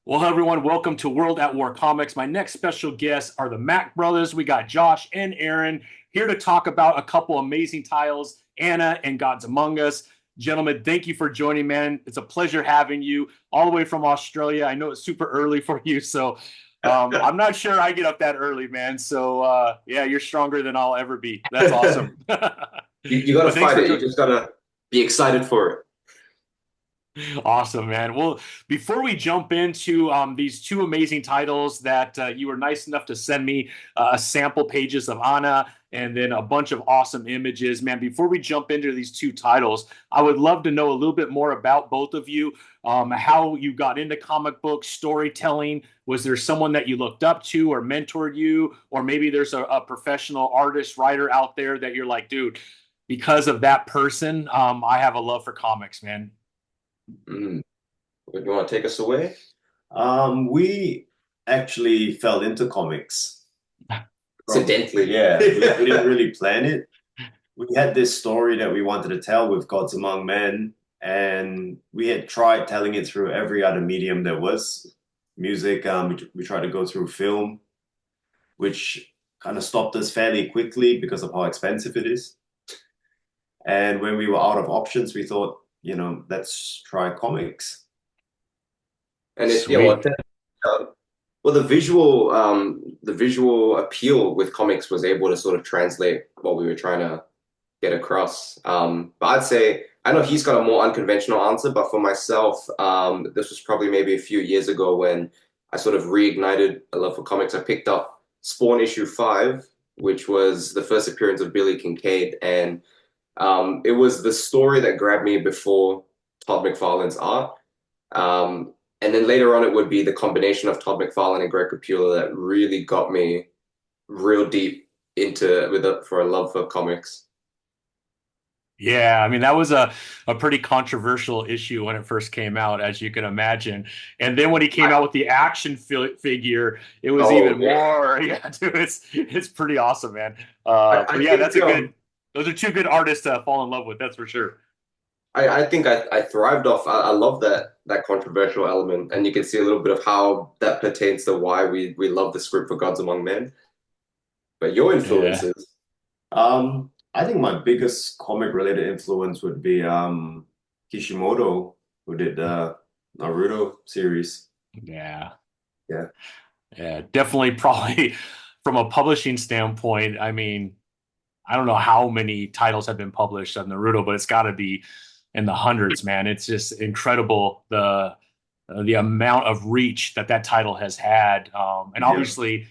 Well, hello everyone. Welcome to World at War Comics. My next special guests are the Mac brothers. We got Josh and Aaron here to talk about a couple amazing titles, Anna and Gods Among Us. Gentlemen, thank you for joining, man. It's a pleasure having you all the way from Australia. I know it's super early for you, so I'm not sure I get up that early, man. So yeah, you're stronger than I'll ever be. That's awesome. You got to But thanks fight for it. You joining. just got to be excited for it. Awesome, man. Well, before we jump into these two amazing titles that you were nice enough to send me sample pages of Anna and then a bunch of awesome images, man, before we jump into these two titles, I would love to know a little bit more about both of you, how you got into comic book storytelling. Was there someone that you looked up to or mentored you? Or maybe there's a professional artist, writer out there that you're like, dude, because of that person, I have a love for comics, man. Mm. You want to take us away? We actually fell into comics. Incidentally. Yeah, we didn't really plan it. We had this story that we wanted to tell with Gods Among Men, and we had tried telling it through every other medium there was. Music, we tried to go through film, which kind of stopped us fairly quickly because of how expensive it is. And when we were out of options, we thought, let's try comics. And it, yeah, well, Sweet. well, the visual appeal with comics was able to sort of translate what we were trying to get across. But I'd say I know he's got a more unconventional answer, but for myself, this was probably maybe a few years ago when I sort of reignited a love for comics. I picked up Spawn issue 5, which was the first appearance of Billy Kincaid, and it was the story that grabbed me before Todd McFarlane's art. And then later on, it would be the combination of Todd McFarlane and Greg Capullo that really got me real deep into for a love for comics. Yeah, I mean that was a pretty controversial issue when it first came out, as you can imagine. And then when he came I, out with the action figure, it was oh even yeah, more. Yeah, dude, it's pretty awesome, man. I But yeah, think that's a good. Those are two good artists to fall in love with. That's for sure. I thrived off. I love that controversial element, and you can see a little bit of how that pertains to why we love the script for Gods Among Men. But your Yeah. influences, I think my biggest comic related influence would be Kishimoto, who did the Naruto series. Yeah. Yeah. Yeah. Definitely, probably from a publishing standpoint. I mean, I don't know how many titles have been published of Naruto, but it's got to be in the hundreds, man. It's just incredible the amount of reach that that title has had, and Yeah. obviously,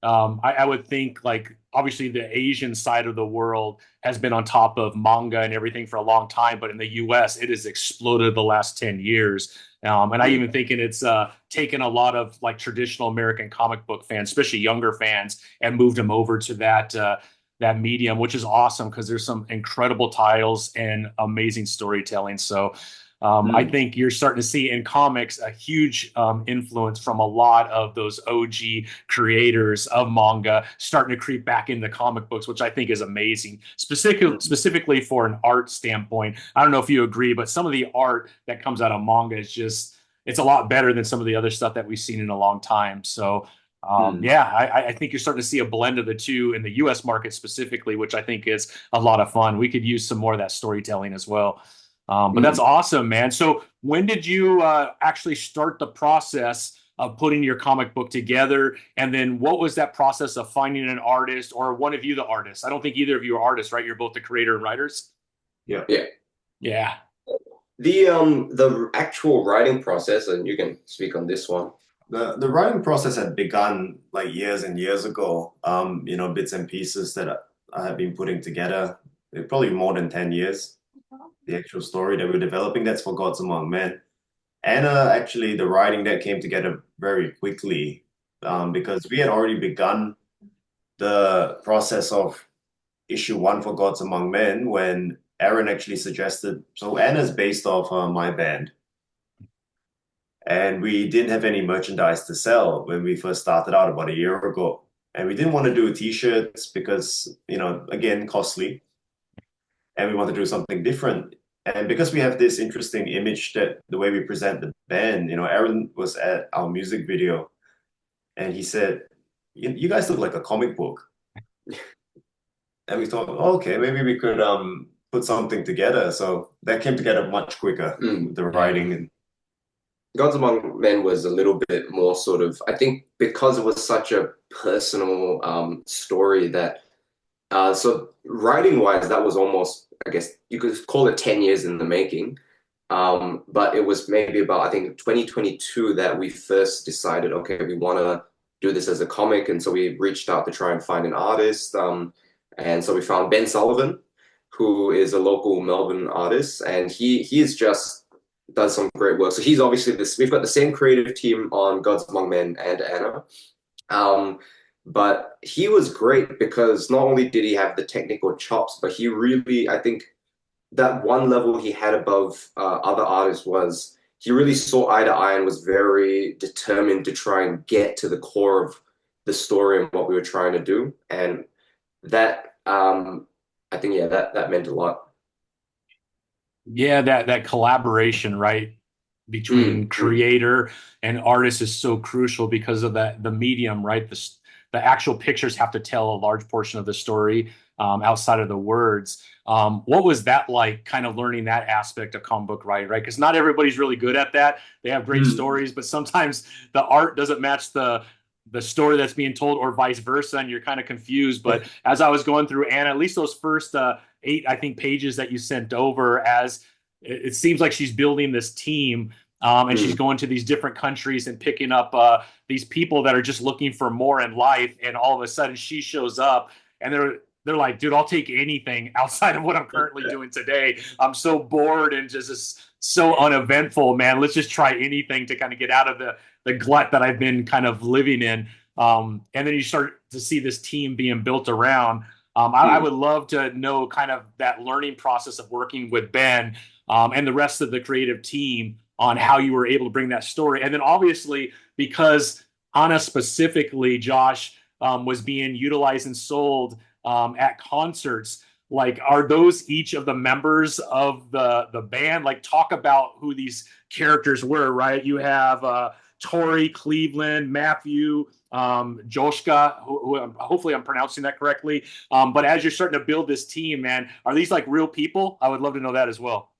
I would think like obviously the Asian side of the world has been on top of manga and everything for a long time, but in the U.S. it has exploded the last 10 years. And I Yeah. even thinking it's taken a lot of like traditional American comic book fans, especially younger fans, and moved them over to that medium, which is awesome because there's some incredible titles and amazing storytelling. So I Mm. think you're starting to see in comics a huge influence from a lot of those OG creators of manga starting to creep back into comic books, which I think is amazing, Mm. specifically for an art standpoint. I don't know if you agree, but some of the art that comes out of manga is just, it's a lot better than some of the other stuff that we've seen in a long time. So Mm. yeah, I think you're starting to see a blend of the two in the U.S. market specifically, which I think is a lot of fun. We could use some more of that storytelling as well. But that's Mm. awesome, man. So when did you actually start the process of putting your comic book together? And then what was that process of finding an artist or one of you the artist? I don't think either of you are artists, right? You're both the creator and writers. Yeah. yeah. Yeah. The actual writing process, and you can speak on this one. The writing process had begun like years and years ago. Bits and pieces that I had been putting together, probably more than 10 years. The actual story that we're developing, that's for Gods Among Men. And actually, the writing that came together very quickly because we had already begun the process of issue 1 for Gods Among Men when Aaron actually suggested. So Anna's based off my band, and we didn't have any merchandise to sell when we first started out about a year ago. And we didn't want to do t-shirts because, again, costly. And we want to do something different. And because we have this interesting image that the way we present the band, Aaron was at our music video and he said, you guys look like a comic book. And we thought, oh, okay, maybe we could put something together. So that came together much quicker Mm. with the Yeah. writing and Gods Among Men was a little bit more sort of, I think, because it was such a personal story that, so writing wise, that was almost, I guess you could call it 10 years in the making. But it was maybe about, I think, 2022 that we first decided, okay, we want to do this as a comic. And so we reached out to try and find an artist. And so we found Ben Sullivan, who is a local Melbourne artist, and he is just does some great work. So he's obviously this. We've got the same creative team on Gods Among Men and Anna, um, but he was great because not only did he have the technical chops, but he really, I think, that one level he had above other artists was he really saw eye to eye and was very determined to try and get to the core of the story and what we were trying to do. And that I think yeah, that meant a lot. Yeah, that collaboration, right, between Mm. creator and artist is so crucial because of the medium, right? The actual pictures have to tell a large portion of the story outside of the words. What was that like, kind of learning that aspect of comic book writing, right? Because not everybody's really good at that. They have great Mm. stories, but sometimes the art doesn't match the story that's being told, or vice versa, and you're kind of confused. But as I was going through, Anna, at least those first eight, I think, pages that you sent over, as it seems like she's building this team, and she's Mm. going to these different countries and picking up these people that are just looking for more in life, and all of a sudden she shows up, and they're like, dude, I'll take anything outside of what I'm currently doing today. I'm so bored and just so uneventful, man. Let's just try anything to kind of get out of the glut that I've been kind of living in. And then you start to see this team being built around. I Mm. would love to know kind of that learning process of working with Ben and the rest of the creative team on how you were able to bring that story. And then obviously, because Anna specifically, Josh, was being utilized and sold at concerts. Like, are those each of the members of the band? Like, talk about who these characters were, right? You have Tori, Cleveland, Matthew, Joshka, who hopefully I'm pronouncing that correctly. But as you're starting to build this team, man, are these like real people? I would love to know that as well.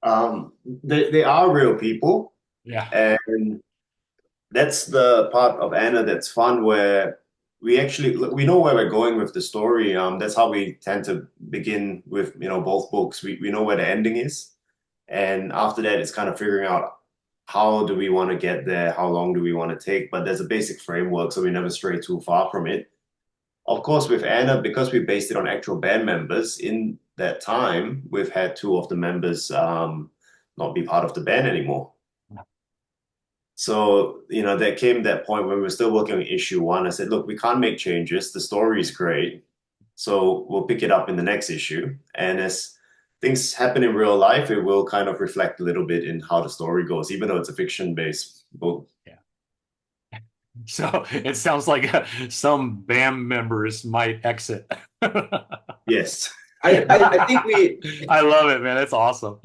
they are real people. Yeah. And that's the part of Anna that's fun where we know where we're going with the story. That's how we tend to begin with, both books. We know where the ending is. And after that, it's kind of figuring out how do we want to get there? How long do we want to take? But there's a basic framework, so we never stray too far from it. Of course, with Anna, because we based it on actual band members, in that time, we've had two of the members not be part of the band anymore. So, there came that point when we were still working on issue one. I said, look, we can't make changes. The story is great. So we'll pick it up in the next issue. And as things happen in real life, it will kind of reflect a little bit in how the story goes, even though it's a fiction-based book. Yeah. So it sounds like some band members might exit. Yes. I think we I love it, man. That's awesome.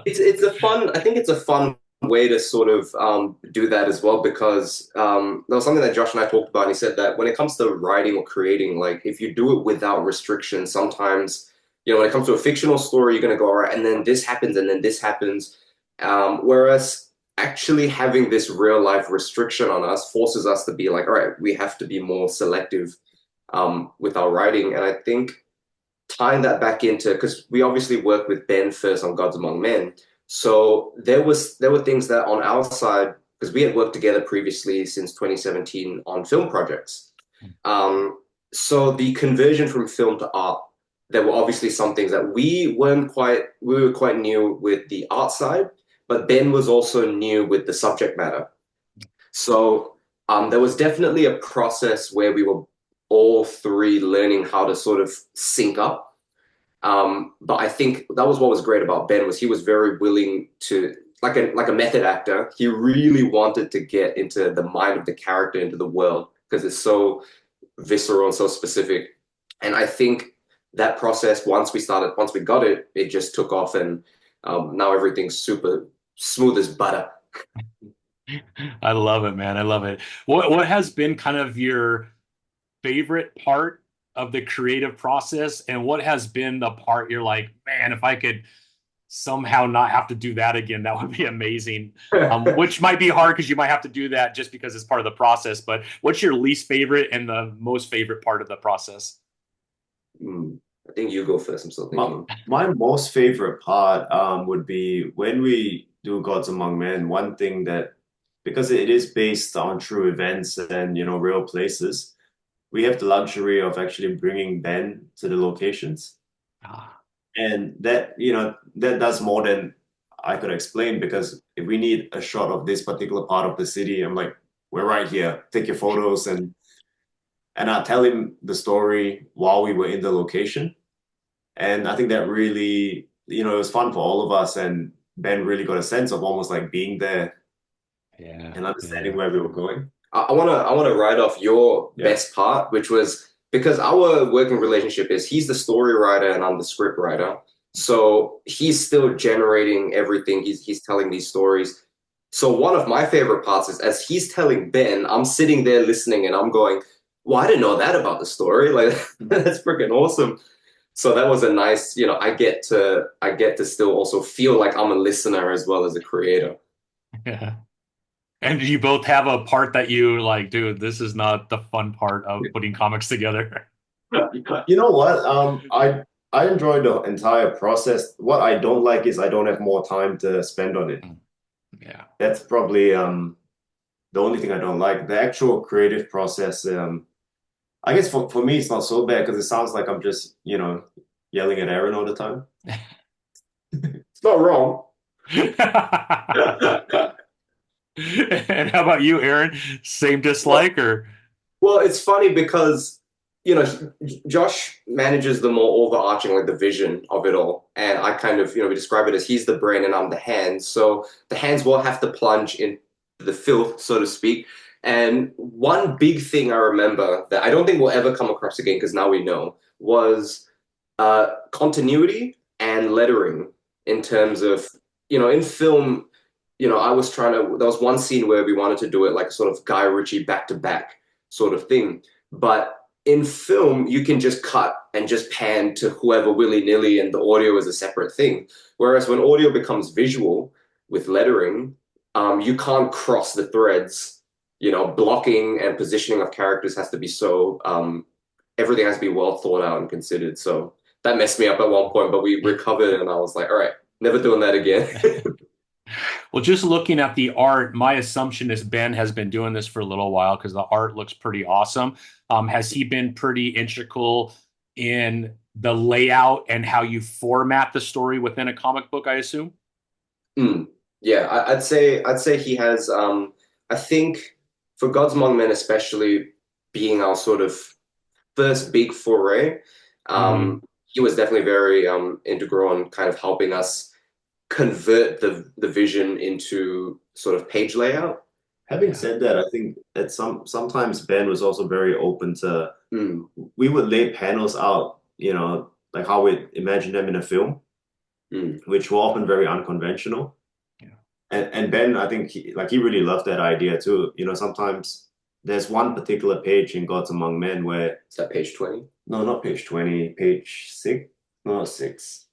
it's a fun I think it's a fun way to sort of do that as well because there was something that Josh and I talked about and he said that when it comes to writing or creating, like if you do it without restriction, sometimes when it comes to a fictional story you're going to go all right and then this happens and then this happens, whereas actually having this real life restriction on us forces us to be like, all right, we have to be more selective with our writing. And I think tying that back into because we obviously worked with Ben first on Gods Among Men. So there were things that on our side, because we had worked together previously since 2017 on film projects. Um, so the conversion from film to art, there were obviously some things that we were quite new with the art side, but Ben was also new with the subject matter. So there was definitely a process where we were all three learning how to sort of sync up. But I think that was what was great about Ben was he was very willing to like a method actor. He really wanted to get into the mind of the character, into the world, because it's so visceral and so specific. And I think that process, once we got it, it just took off, and now everything's super smooth as butter. I love it, man. I love it. What has been kind of your favorite part of the creative process, and what has been the part you're like, man, if I could somehow not have to do that again, that would be amazing. Which might be hard because you might have to do that just because it's part of the process. But what's your least favorite and the most favorite part of the process? Hmm. I think you go first. I'm still My, thinking. my most favorite part would be when we do Gods Among Men. One thing that, because it is based on true events and real places, we have the luxury of actually bringing Ben to the locations. Ah, And that does more than I could explain, because if we need a shot of this particular part of the city, I'm like, we're right here. Take your photos, and I tell him the story while we were in the location. And I think that really, it was fun for all of us, and Ben really got a sense of almost like being there yeah, and understanding yeah, where we were going. I wanna write off your Yeah. best part, which was because our working relationship is he's the story writer and I'm the script writer. So he's still generating everything. He's telling these stories. So one of my favorite parts is as he's telling Ben, I'm sitting there listening and I'm going, well, I didn't know that about the story. Like that's freaking awesome. So that was a nice, I get to still also feel like I'm a listener as well as a creator. yeah. And you both have a part that you like, dude, this is not the fun part of putting comics together. You know what? I enjoyed the entire process. What I don't like is I don't have more time to spend on it. Yeah. That's probably the only thing I don't like. The actual creative process, I guess for me it's not so bad because it sounds like I'm just, yelling at Aaron all the time. It's not wrong. And how about you, Aaron? Same Well, dislike or? well, it's funny because Josh manages the more overarching, like the vision of it all, and I kind of we describe it as he's the brain and I'm the hands. So the hands will have to plunge into the filth, so to speak. And one big thing I remember that I don't think we'll ever come across again because now we know was continuity and lettering in terms of in film. I was trying to. There was one scene where we wanted to do it like sort of Guy Ritchie back to back sort of thing. But in film, you can just cut and just pan to whoever willy-nilly, and the audio is a separate thing. Whereas when audio becomes visual with lettering, you can't cross the threads. Blocking and positioning of characters has to be so, everything has to be well thought out and considered. So that messed me up at one point, but we recovered, and I was like, all right, never doing that again. Well, just looking at the art, my assumption is Ben has been doing this for a little while because the art looks pretty awesome. Has he been pretty integral in the layout and how you format the story within a comic book, I assume? Mm. Yeah, I'd say he has. I think for Gods Among Men, especially being our sort of first big foray, Hmm. he was definitely very integral in kind of helping us convert the vision into sort of page layout. Having Yeah. said that, I think that sometimes Ben was also very open to, Mm, we would lay panels out, like how we imagine them in a film, mm, which were often very unconventional. Yeah. And Ben, I think he really loved that idea too. Sometimes there's one particular page in Gods Among Men where, is that page 20? no, not page 20, page six, no, not six.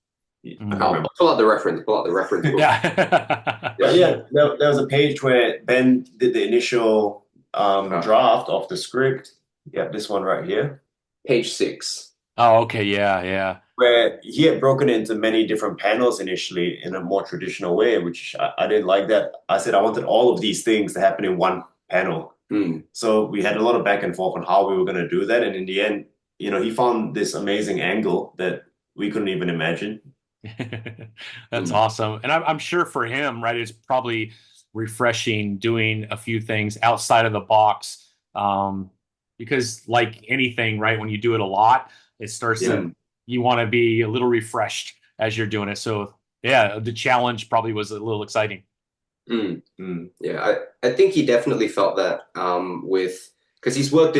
I can't Mm. remember. Pull out the reference. Pull out the reference book. Yeah. But Yeah. yeah, there was a page where Ben did the initial Uh, draft of the script. Yeah, this one right here, page 6. Oh, okay. Yeah. Yeah. where he had broken it into many different panels initially in a more traditional way, which I didn't like that. I said I wanted all of these things to happen in one panel. Mm, So we had a lot of back and forth on how we were going to do that. And in the end, he found this amazing angle that we couldn't even imagine. That's mm, awesome. And I'm sure for him, right, it's probably refreshing doing a few things outside of the box. Because like anything, right, when you do it a lot, it starts Yeah. to, mm. you want to be a little refreshed as you're doing it. So yeah, the challenge probably was a little exciting. Mm. Mm. Yeah, I think he definitely felt that with because he's worked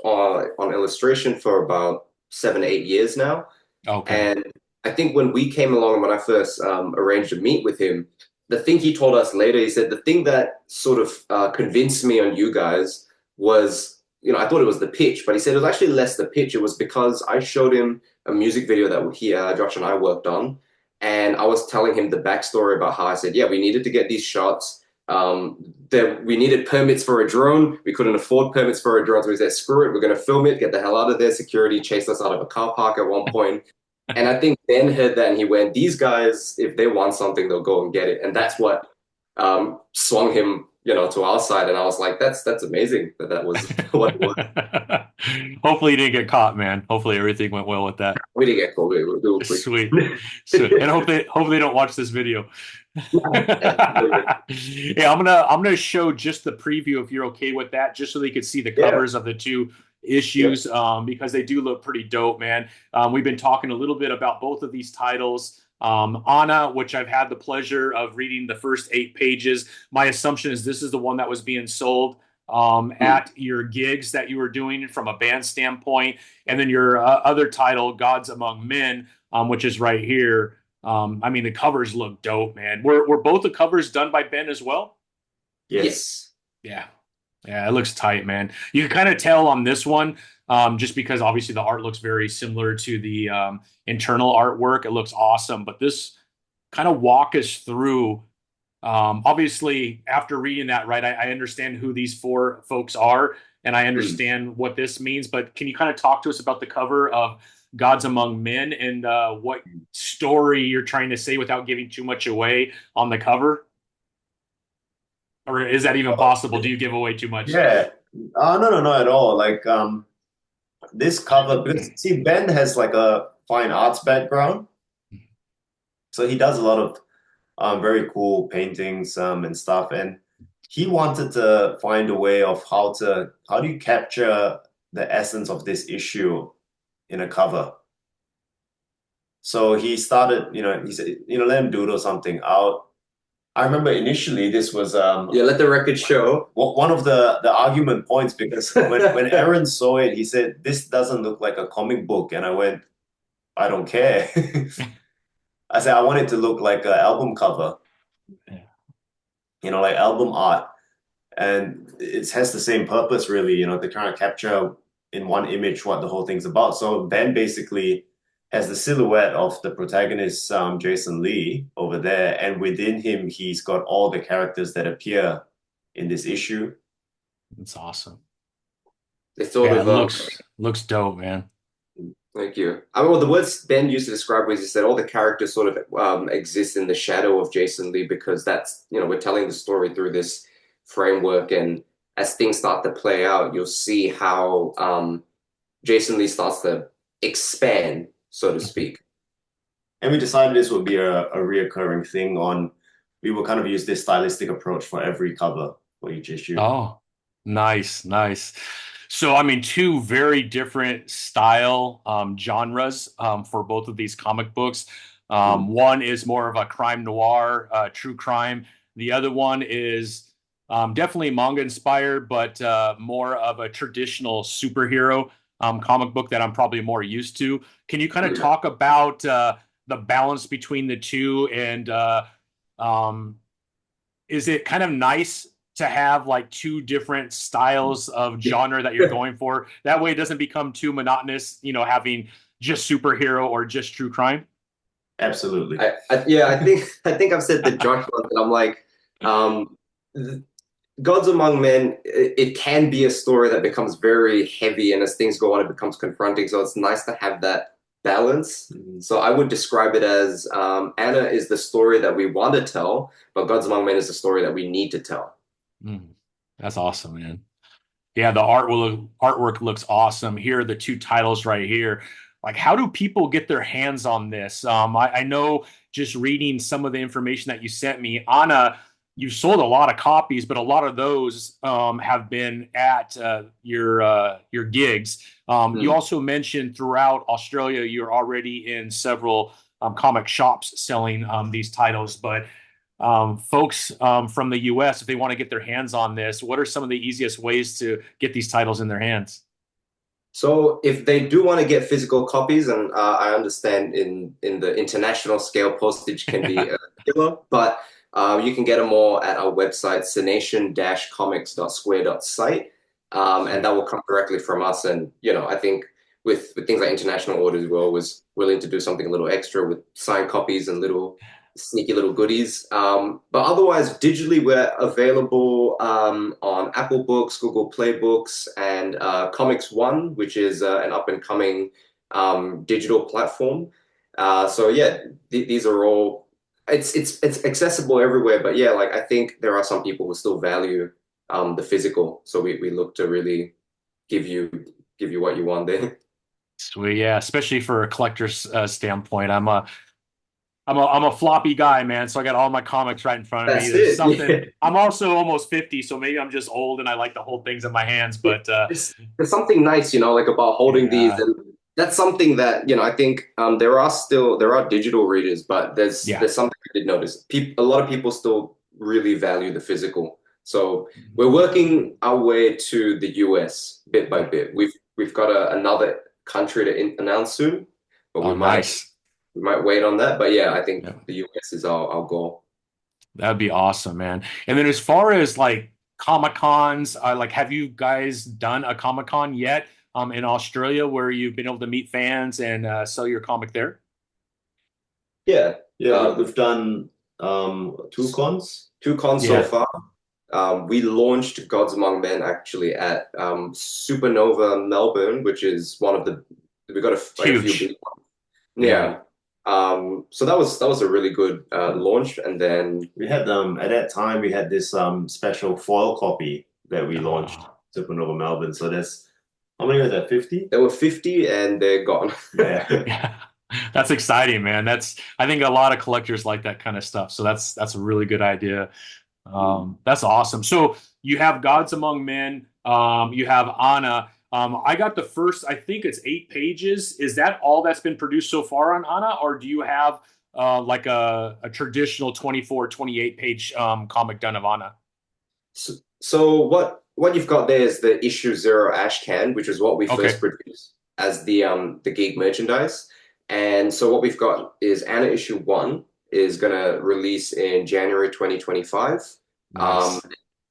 on illustration for about 7, 8 years now. Okay. And I think when we came along and when I first arranged to meet with him, the thing he told us later, he said, the thing that sort of convinced me on you guys was, I thought it was the pitch, but he said it was actually less the pitch. It was because I showed him a music video that Josh and I worked on. And I was telling him the backstory about how I said, yeah, we needed to get these shots. That we needed permits for a drone. We couldn't afford permits for a drone. So we said, screw it, we're going to film it, get the hell out of there. Security chased us out of a car park at one point. And I think Ben heard that and he went, these guys, if they want something, they'll go and get it. And that's what swung him, to our side. And I was like, that's amazing that was what it was. Hopefully you didn't get caught, man. Hopefully everything went well with that. We didn't get caught. We were quick. Sweet. Sweet. And hope they don't watch this video. Yeah, I'm gonna show just the preview if you're okay with that, just so they could see the Yeah. covers of the two Yep. issues, because they do look pretty dope, man. We've been talking a little bit about both of these titles. Anna, which I've had the pleasure of reading the first 8 pages. My assumption is this is the one that was being sold at your gigs that you were doing from a band standpoint, and then your other title, Gods Among Men, which is right here. I mean, the covers look dope, man. Were both the covers done by Ben as well? Yes. Yeah. Yeah, it looks tight, man. You can kind of tell on this one, just because obviously the art looks very similar to the internal artwork. It looks awesome, but this kind of walk us through. Obviously, after reading that, right, I understand who these four folks are, and I Mm. understand what this means. But can you kind of talk to us about the cover of Gods Among Men and what story you're trying to say without giving too much away on the cover? Or is that even possible? Do you give away too much? Yeah. No, no, not at all. Like this cover, because see, Ben has like a fine arts background, so he does a lot of very cool paintings and stuff. And he wanted to find a way of how do you capture the essence of this issue in a cover. So he started, he said, let him doodle something out. I remember initially this was Yeah, let the record show. one of the argument points, because when Aaron saw it, he said, this doesn't look like a comic book. And I went, I don't care. I said, I want it to look like an album cover, like album art. And it has the same purpose, really, to kind of capture in one image what the whole thing's about. So Ben basically has the silhouette of the protagonist, Jason Lee, over there, and within him, he's got all the characters that appear in this issue. It's awesome. They sort Yeah, of it looks dope, man. Thank you. I mean, well, the words Ben used to describe was he said all the characters sort of exist in the shadow of Jason Lee because that's, we're telling the story through this framework. And as things start to play out, you'll see how Jason Lee starts to expand, so to speak. And we decided this would be a reoccurring thing we will kind of use this stylistic approach for every cover for each issue. Oh, nice, nice. So, I mean, two very different style genres for both of these comic books. One is more of a crime noir, true crime. The other one is definitely manga inspired, but more of a traditional superhero comic book that I'm probably more used to. Can you kind of talk about the balance between the two? And um, is it kind of nice to have like two different styles of genre that you're going for? That way it doesn't become too monotonous, having just superhero or just true crime. Absolutely. Yeah, I think I've said to Josh once, and I'm like, um, Gods Among Men, it can be a story that becomes very heavy, and as things go on, it becomes confronting. So it's nice to have that balance. So I would describe it as Anna is the story that we want to tell, but Gods Among Men is the story that we need to tell. That's awesome, man. Yeah, the artwork looks awesome. Here are the two titles right here. Like, how do people get their hands on this? I know just reading some of the information that you sent me, Anna, you've sold a lot of copies, but a lot of those have been at your gigs. You also mentioned throughout Australia, you're already in several comic shops selling these titles, but folks from the US, if they want to get their hands on this, what are some of the easiest ways to get these titles in their hands? So if they do want to get physical copies, and I understand in the international scale, postage can be a killer, but you can get them all at our website, cynation-comics.square.site, and that Sweet. will come directly from us. And I think with things like international orders, we're always willing to do something a little extra with signed copies and little sneaky little goodies. But otherwise, digitally, we're available on Apple Books, Google Play Books, and Comics One, which is an up and coming digital platform. So yeah, these are all it's accessible everywhere. But yeah, like I think there are some people who still value the physical. So we look to really give you give you what you want there. Sweet. Yeah, especially for a collector's standpoint. I'm a floppy guy, man. So I got all my comics right in front of me. That's There's it. something. Yeah. I'm also almost 50, so maybe I'm just old and I like to hold things in my hands. But There's something nice, like about holding these, yeah, and that's something that, I think there are digital readers, but yeah. there's something I did notice. A lot of people still really value the physical. So we're working our way to the US bit by bit. We've got another country to announce soon, but Oh, nice. we might wait on that. But yeah, I think Yeah. the US is our goal. That'd be awesome, man. And then as far as like Comic Cons, like have you guys done a Comic Con yet in Australia where you've been able to meet fans and sell your comic there? Yeah, Yeah, we've done two cons. two cons so Yeah. far. We launched Gods Among Men actually at Supernova Melbourne, which is one of the we got like a few big Huge. ones. Yeah. Yeah. So that was a really good launch, and then We had at that time we had this special foil copy that we launched Oh, Supernova Melbourne. So there's how many was that? 50? there were 50 and they're gone. Yeah. yeah. That's exciting, man. I think a lot of collectors like that kind of stuff. So that's a really good idea. That's awesome. So you have Gods Among Men, you have Anna. I got the first, I think it's 8 pages. Is that all that's been produced so far on Anna, or do you have like a traditional 24, 28 page comic done of Anna? So what you've got there is the issue zero ash can, which is what we first Okay. produced as the geek merchandise. And so what we've got is Anna issue one is gonna release in January 2025. Um, Nice.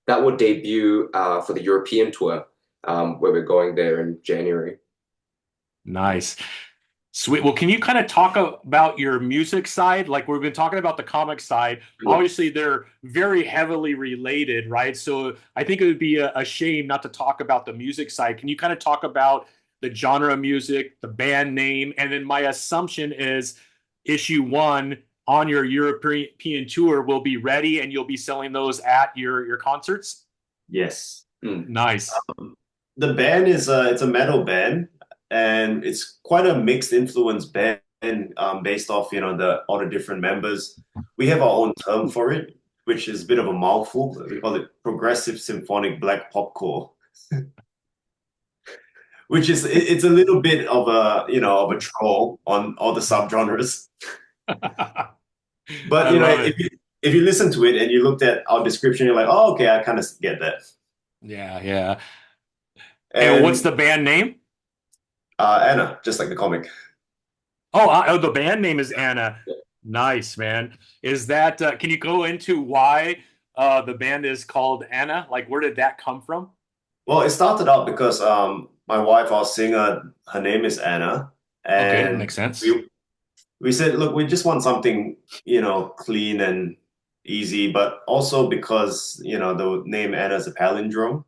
that will debut for the European tour, where we're going there in January. Nice. Sweet. Well, can you kind of talk about your music side? Like we've been talking about the comic side. Obviously, they're very heavily related, right? So I think it would be a shame not to talk about the music side. Can you kind of talk about the genre of music, the band name, and then my assumption is issue one on your European tour will be ready and you'll be selling those at your concerts? Yes. Hmm. Nice. The band is it's a metal band, and it's quite a mixed influence band based off the all the different members. We have our own term for it, which is a bit of a mouthful. We call it progressive symphonic black popcore, which is it's a little bit of a of a troll on all the subgenres. But I love it. if you listen to it and you looked at our description, you're like, oh, okay, I kind of get that. Yeah, yeah. And what's And the band name? Anna, just like the comic. Oh, the band name is Anna. Nice, man. Is that can you go into why the band is called Anna? Like where did that come from? Well, it started out because my wife, our singer, her name is Anna, Okay, that and makes sense. we said, look, we just want something, clean and easy, but also because, the name Anna is a palindrome,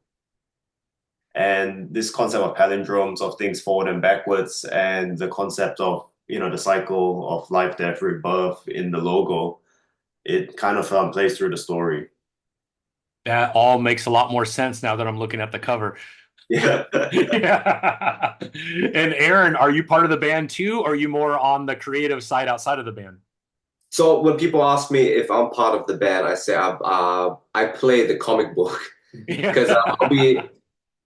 and this concept of palindromes of things forward and backwards, and the concept of, the cycle of life, death, rebirth in the logo, it kind of plays through the story. That all makes a lot more sense now that I'm looking at the cover. Yeah. Yeah. And Aaron, are you part of the band too, or are you more on the creative side outside of the band? So when people ask me if I'm part of the band, I say I play the comic book because I'll Yeah. be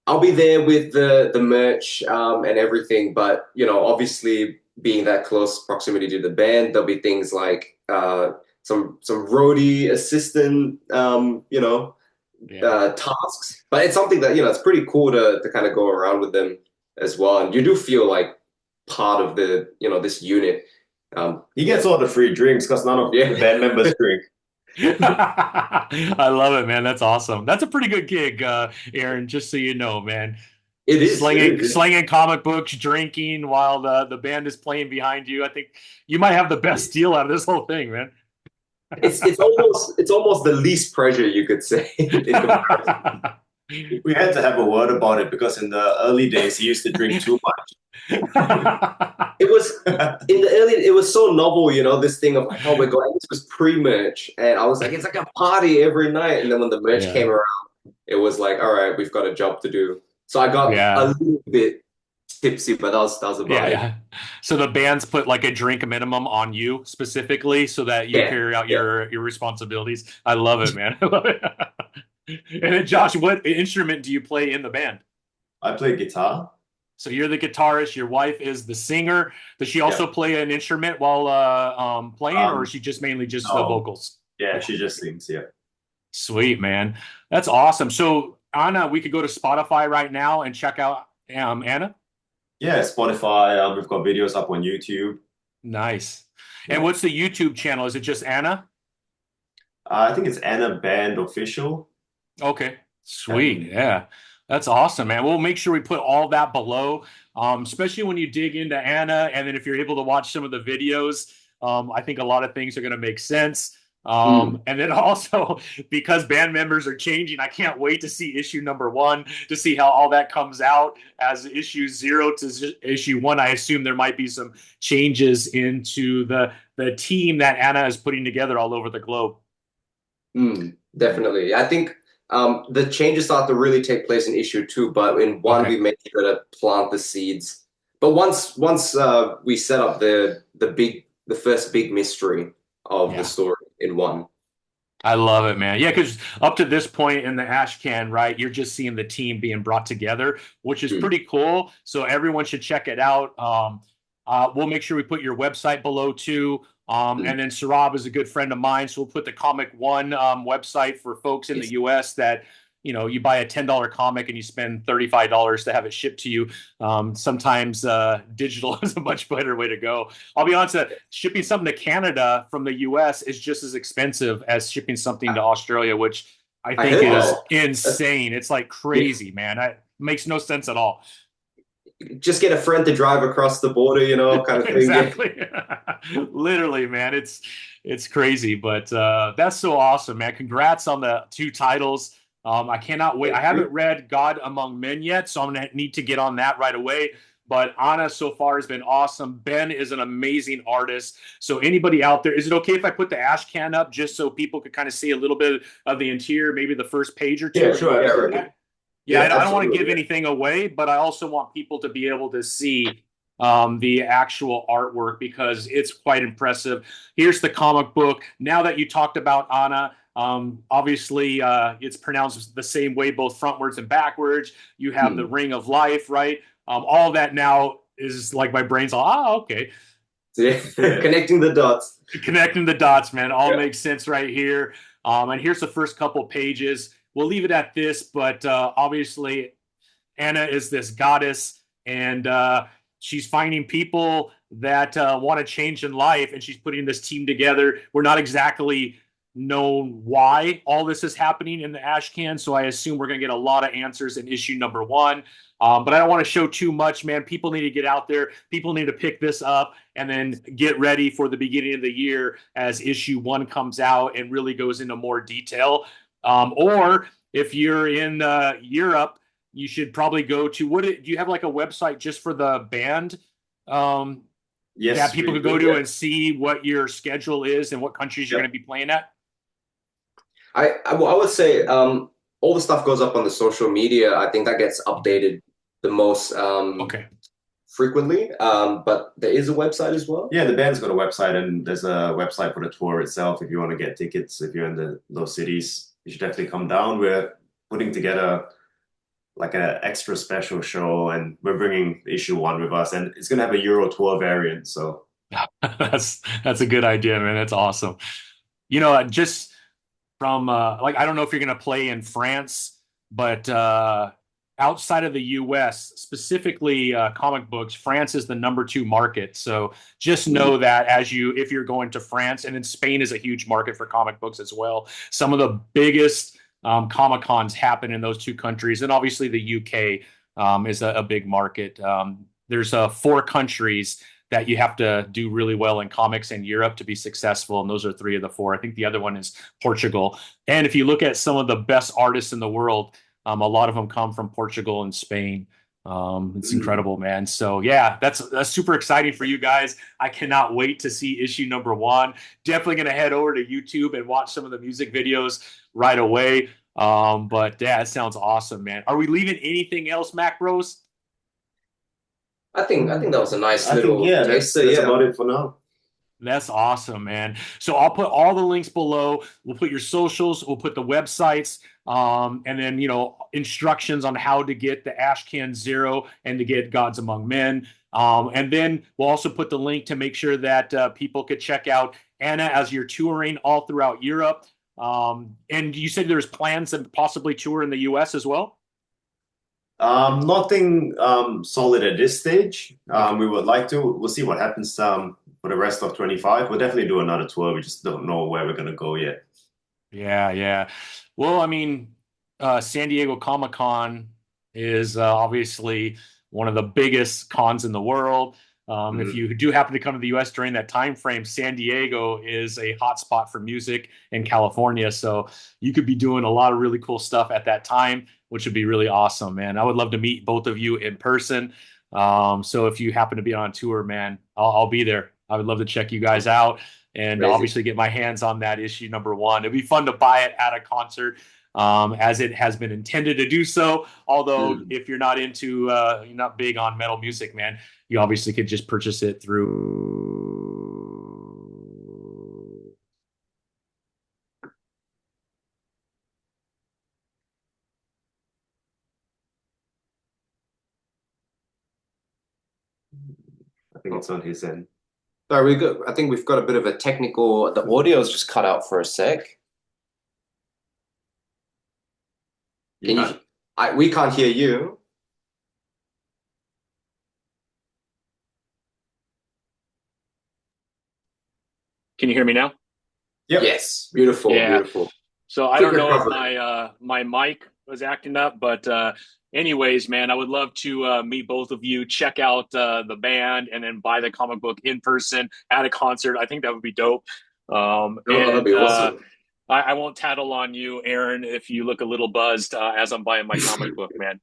I'll be there with the merch and everything. But obviously being that close proximity to the band, there'll be things like some roadie assistant Yeah. tasks. But it's something that it's pretty cool to kind of go around with them as well, and you do feel like part of the this unit. He gets all the free drinks because none of Yeah, the band members drink. I love it, man. That's awesome. That's a pretty good gig, Aaron, just so you know, man. it is. It Slinging is. slinging comic books, drinking while the band is playing behind you. I think you might have the best deal out of this whole thing, man. It's almost the least pressure you could say in comparison. We had to have a word about it because in the early days he used to drink too It was much. in the early. It was so novel, this thing of like, oh my god, and this was pre-merch, and I was like, it's like a party every night. And then when the merch Yeah. came around, it was like, all right, we've got a job to do. So I got a Yeah. little bit tipsy, but that was Yeah, about it. yeah. So the bands put like a drink minimum on you specifically so that you Yeah, carry out yeah. your responsibilities. I love it, man. I love it. And then Josh, what instrument do you play in the band? I play guitar. So you're the guitarist, your wife is the singer. Does she Yeah. also play an instrument while playing, or is Um, she just mainly just the no. vocals? Yeah, she just sings, yeah. Sweet, man. That's awesome. So Anna, we could go to Spotify right now and check out Anna. Yeah, Spotify, we've got videos up on YouTube. Nice. And Yeah. what's the YouTube channel? Is it just Anna? I think it's Anna Band Official. Okay, Yeah. sweet. Yeah, that's awesome, man. We'll make sure we put all that below, especially when you dig into Anna. And then if you're able to watch some of the videos, I think a lot of things are going to make sense. Mm. And then also, because band members are changing, I can't wait to see issue number one to see how all that comes out as issue zero to issue one. I assume there might be some changes into the team that Anna is putting together all over the globe. Definitely. I think the changes start to really take place in issue two, but in one Okay. we made sure to plant the seeds. But once we set up the first big mystery of the Yeah. story in one. I love it, man. Yeah, because up to this point in the ash can, right, you're just seeing the team being brought together, which is Mm, pretty cool. So everyone should check it out. We'll make sure we put your website below too. mm. And then Sarab is a good friend of mine, so we'll put the Comic One website for folks in the Yes. U.S. that you buy a $10 comic and you spend $35 to have it shipped to you. Sometimes digital is a much better way to go. I'll be honest that shipping something to Canada from the US is just as expensive as shipping something to Australia, which I I think heard is that. insane. It's like Yeah. crazy, man. It makes no sense at all. Just get a friend to drive across the border, kind of thing. Yeah. Exactly. Literally, man. It's crazy, but that's so awesome, man. Congrats on the two titles. I cannot wait. I Thank haven't you. read God Among Men yet, so I'm gonna need to get on that right away. But Anna so far has been awesome. Ben is an amazing artist. So anybody out there, is it okay if I put the ash can up just so people could kind of see a little bit of the interior, maybe the first page or two? Yeah, Are you sure, okay with absolutely. that? Yeah, Yeah, I don't want to absolutely. give anything away, but I also want people to be able to see the actual artwork because it's quite impressive. Here's the comic book. Now that you talked about Anna, obviously it's pronounced the same way, both frontwards and backwards. You have the Hmm. ring of life, right? All that now is like my brain's all, okay. So, yeah, connecting the dots. Connecting the dots, man. All Yeah. makes sense right here. And here's the first couple pages. We'll leave it at this, but obviously Anna is this goddess, and she's finding people that want to change in life, and she's putting this team together. We're not exactly known why all this is happening in the ash can, so I assume we're going to get a lot of answers in issue number one. But I don't want to show too much, man. People need to get out there. People need to pick this up and then get ready for the beginning of the year as issue one comes out and really goes into more detail. Or if you're in Europe, you should probably go to do you have like a website just for the band that Yes, people we could go do. to Yeah. and see what your schedule is and what countries you're Yep. going to be playing at? I would say all the stuff goes up on the social media. I think that gets updated the most Okay. frequently. But there is a website as well. Yeah, the band's got a website, and there's a website for the tour itself. If you want to get tickets, if you're in those cities, you should definitely come down. We're putting together like an extra special show, and we're bringing issue one with us, and it's gonna have a Euro tour variant. So That's a good idea, man. That's awesome. Just from like I don't know if you're going to play in France, but outside of the US, specifically comic books, France is the #2 market. So just know that if you're going to France, and then Spain is a huge market for comic books as well. Some of the biggest Comic Cons happen in those two countries, and obviously the UK is a big market. There's 4 countries that you have to do really well in comics in Europe to be successful, and those are 3 of the 4. I think the other one is Portugal. And if you look at some of the best artists in the world, a lot of them come from Portugal and Spain. It's incredible, man. So yeah, that's super exciting for you guys. I cannot wait to see issue #1. Definitely going to head over to YouTube and watch some of the music videos right away. But yeah, it sounds awesome, man. Are we leaving anything else, Mac Bros? I think that was a nice I little think, yeah, taster. that's about it for now. That's awesome, man. So I'll put all the links below. We'll put your socials. We'll put the websites, and then instructions on how to get the Ashcan Zero and to get Gods Among Men. And then we'll also put the link to make sure that people could check out Anna as you're touring all throughout Europe. And you said there's plans to possibly tour in the US as well? Nothing solid at this stage. We would like to. We'll see what happens for the rest of 25. We'll definitely do another tour. We just don't know where we're gonna go yet. Yeah, yeah. Well, I mean, San Diego Comic-Con is obviously one of the biggest cons in the world. If you do happen to come to the US during that time frame, San Diego is a hotspot for music in California. So you could be doing a lot of really cool stuff at that time, which would be really awesome, man. I would love to meet both of you in person. So if you happen to be on tour, man, I'll be there. I would love to check you guys out and Crazy. obviously get my hands on that issue #1. It'd be fun to buy it at a concert, as it has been intended to do so. Although if you're not you're not big on metal music, man, you obviously could just purchase it through. I think it's on his end. Sorry, I think we've got a bit of a technical. The audio's just cut out for a sec. We can't hear you. Can you hear me now? Yep. Yes, beautiful, Yeah. beautiful. So I don't know if recovery. my mic was acting up, but anyways, man, I would love to meet both of you, check out the band, and then buy the comic book in person at a concert. I think that would be dope. That'd be awesome. I won't tattle on you, Aaron, if you look a little buzzed as I'm buying my comic book, man.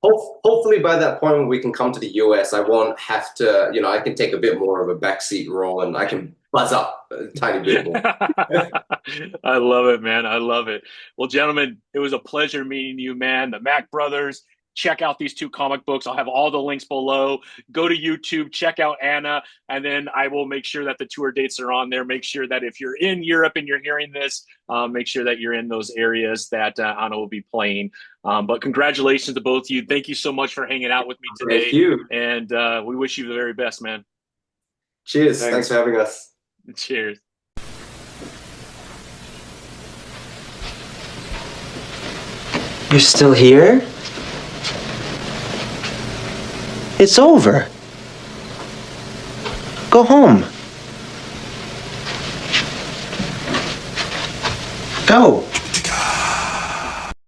Hopefully by that point when we can come to the US, I won't have to, I can take a bit more of a backseat role and I can buzz up a tiny bit more. I love it, man. I love it. Well, gentlemen, it was a pleasure meeting you, man. The Mac Brothers. Check out these 2 comic books. I'll have all the links below. Go to YouTube, check out Anna, and then I will make sure that the tour dates are on there. Make sure that if you're in Europe and you're hearing this, make sure that you're in those areas that Anna will be playing. But congratulations to both of you. Thank you so much for hanging out with me today. Thank you. And we wish you the very best, man. Cheers. Thanks for having us. Cheers. You're still here? It's over. Go home. Go.